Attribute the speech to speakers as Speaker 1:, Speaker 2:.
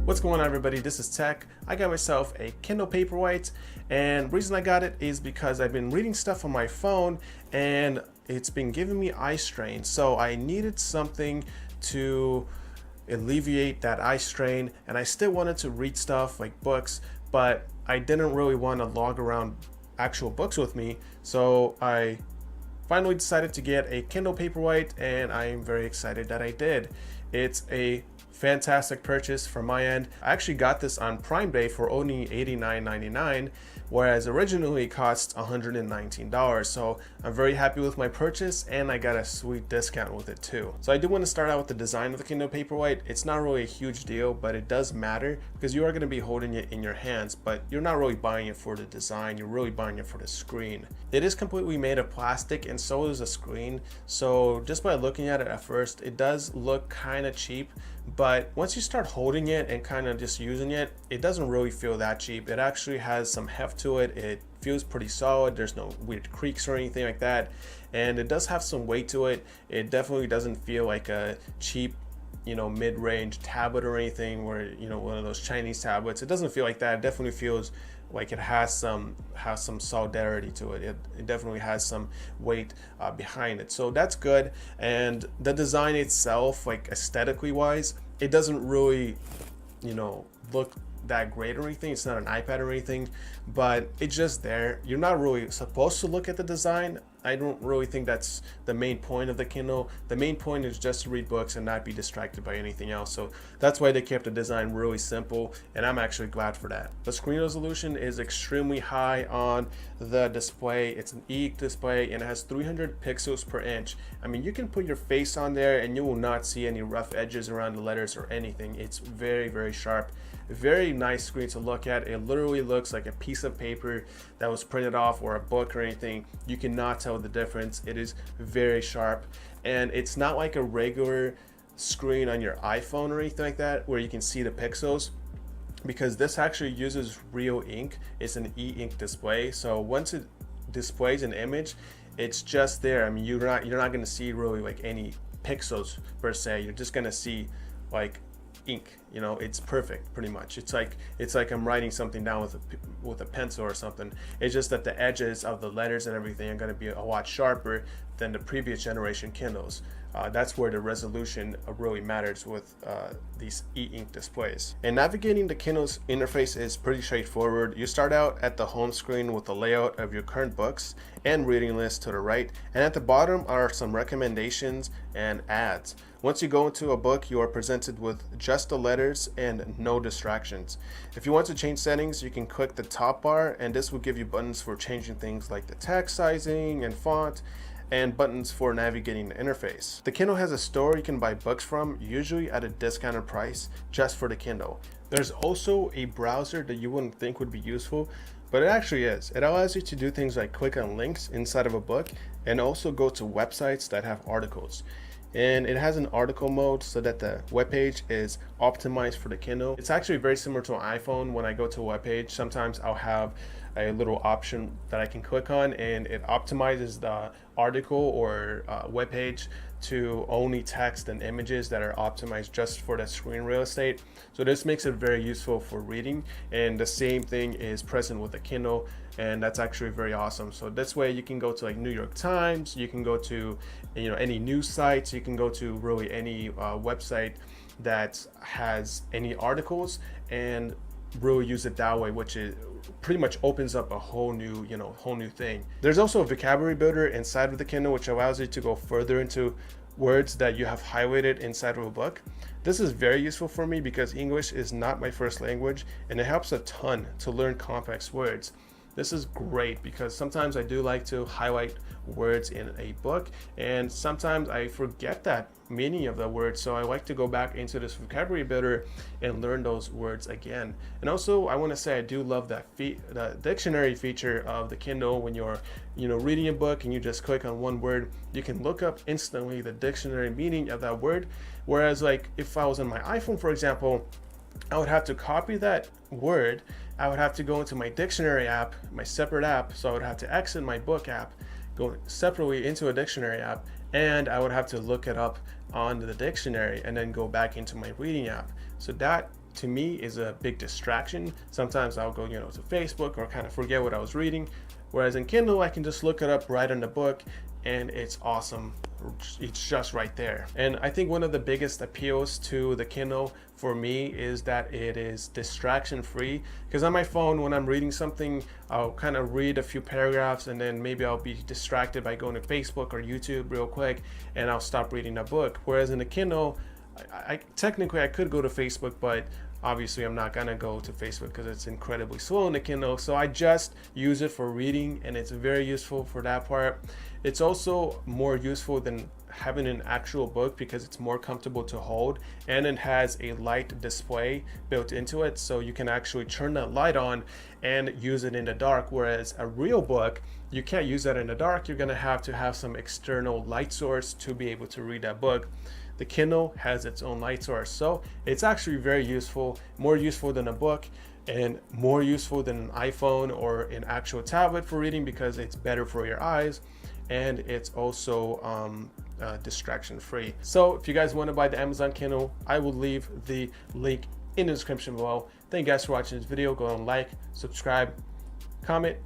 Speaker 1: What's going on, everybody? This is Tech. I got myself a Kindle Paperwhite, and the reason I got it is because I've been reading stuff on my phone and it's been giving me eye strain. So I needed something to alleviate that eye strain, and I still wanted to read stuff like books, but I didn't really want to lug around actual books with me. So I finally decided to get a Kindle Paperwhite, and I am very excited that I did. It's a fantastic purchase from my end. I actually got this on Prime Day for only $89.99, whereas originally it cost $119. So I'm very happy with my purchase, and I got a sweet discount with it too. So I do want to start out with the design of the Kindle Paperwhite. It's not really a huge deal, but it does matter because you are going to be holding it in your hands, but you're not really buying it for the design, you're really buying it for the screen. It is completely made of plastic, and so is the screen. So just by looking at it at first, it does look kind of cheap, but once you start holding it and kind of just using it, it doesn't really feel that cheap. It actually has some heft to it. It feels pretty solid. There's no weird creaks or anything like that. And it does have some weight to it. It definitely doesn't feel like a cheap, mid-range tablet or anything where, one of those Chinese tablets. It doesn't feel like that. It definitely feels like it has some solidarity to it. It definitely has some weight behind it. So that's good. And the design itself, like aesthetically wise, it doesn't really, look that great or anything. It's not an iPad or anything, but it's just there. You're not really supposed to look at the design. I don't really think that's the main point of the Kindle. The main point is just to read books and not be distracted by anything else. So that's why they kept the design really simple, and I'm actually glad for that. The screen resolution is extremely high on the display. It's an e-ink display, and it has 300 pixels per inch. I mean, you can put your face on there and you will not see any rough edges around the letters or anything. It's very, very sharp. Very nice screen to look at. It literally looks like a piece of paper that was printed off, or a book or anything. You cannot tell the difference. It is very sharp, and it's not like a regular screen on your iPhone or anything like that where you can see the pixels, because this actually uses real ink. It's an e-ink display, so once it displays an image, it's just there. I mean, you're not going to see really like any pixels per se. You're just going to see like ink. It's perfect pretty much. It's like I'm writing something down with a pencil or something. It's just that the edges of the letters and everything are going to be a lot sharper than the previous generation Kindles. That's where the resolution really matters with these e-ink displays. And navigating the Kindle's interface is pretty straightforward. You start out at the home screen with the layout of your current books and reading list to the right, and at the bottom are some recommendations and ads. Once you go into a book, you are presented with just the letters and no distractions. If you want to change settings, you can click the top bar, and this will give you buttons for changing things like the text sizing and font, and buttons for navigating the interface. The Kindle has a store you can buy books from, usually at a discounted price just for the Kindle. There's also a browser that you wouldn't think would be useful, but it actually is. It allows you to do things like click on links inside of a book and also go to websites that have articles. And it has an article mode so that the web page is optimized for the Kindle. It's actually very similar to an iPhone. When I go to a web page, sometimes I'll have a little option that I can click on, and it optimizes the article or web page to only text and images that are optimized just for the screen real estate. So this makes it very useful for reading, and the same thing is present with the Kindle, and that's actually very awesome. So this way you can go to like New York Times, you can go to any news sites, you can go to really any website that has any articles and really use it that way, which is pretty much opens up a whole new thing. There's also a vocabulary builder inside of the Kindle, which allows you to go further into words that you have highlighted inside of a book. This is very useful for me because English is not my first language, and it helps a ton to learn complex words. This is great because sometimes I do like to highlight words in a book, and sometimes I forget that meaning of the word, so I like to go back into this vocabulary builder and learn those words again. And also I want to say I do love that the dictionary feature of the Kindle. When you're reading a book and you just click on one word, you can look up instantly the dictionary meaning of that word, whereas like if I was on my iPhone, for example, I would have to copy that word. I would have to go into my dictionary app, my separate app. So I would have to exit my book app, go separately into a dictionary app, and I would have to look it up on the dictionary and then go back into my reading app. So that to me is a big distraction. Sometimes I'll go, to Facebook or kind of forget what I was reading. Whereas in Kindle, I can just look it up right in the book and it's awesome. It's just right there. And I think one of the biggest appeals to the Kindle for me is that it is distraction free. Because on my phone, when I'm reading something, I'll kind of read a few paragraphs and then maybe I'll be distracted by going to Facebook or YouTube real quick and I'll stop reading a book. Whereas in the Kindle, technically I could go to Facebook, but obviously I'm not gonna go to Facebook because it's incredibly slow in the Kindle. So I just use it for reading and it's very useful for that part. It's also more useful than having an actual book because it's more comfortable to hold and it has a light display built into it, so you can actually turn that light on and use it in the dark. Whereas a real book, you can't use that in the dark. You're gonna have to have some external light source to be able to read that book. The Kindle has its own light source, so it's actually very useful, more useful than a book and more useful than an iPhone or an actual tablet for reading because it's better for your eyes and it's also distraction free. So if you guys want to buy the Amazon Kindle, I will leave the link in the description below. Thank you guys for watching this video. Go and like, subscribe, comment,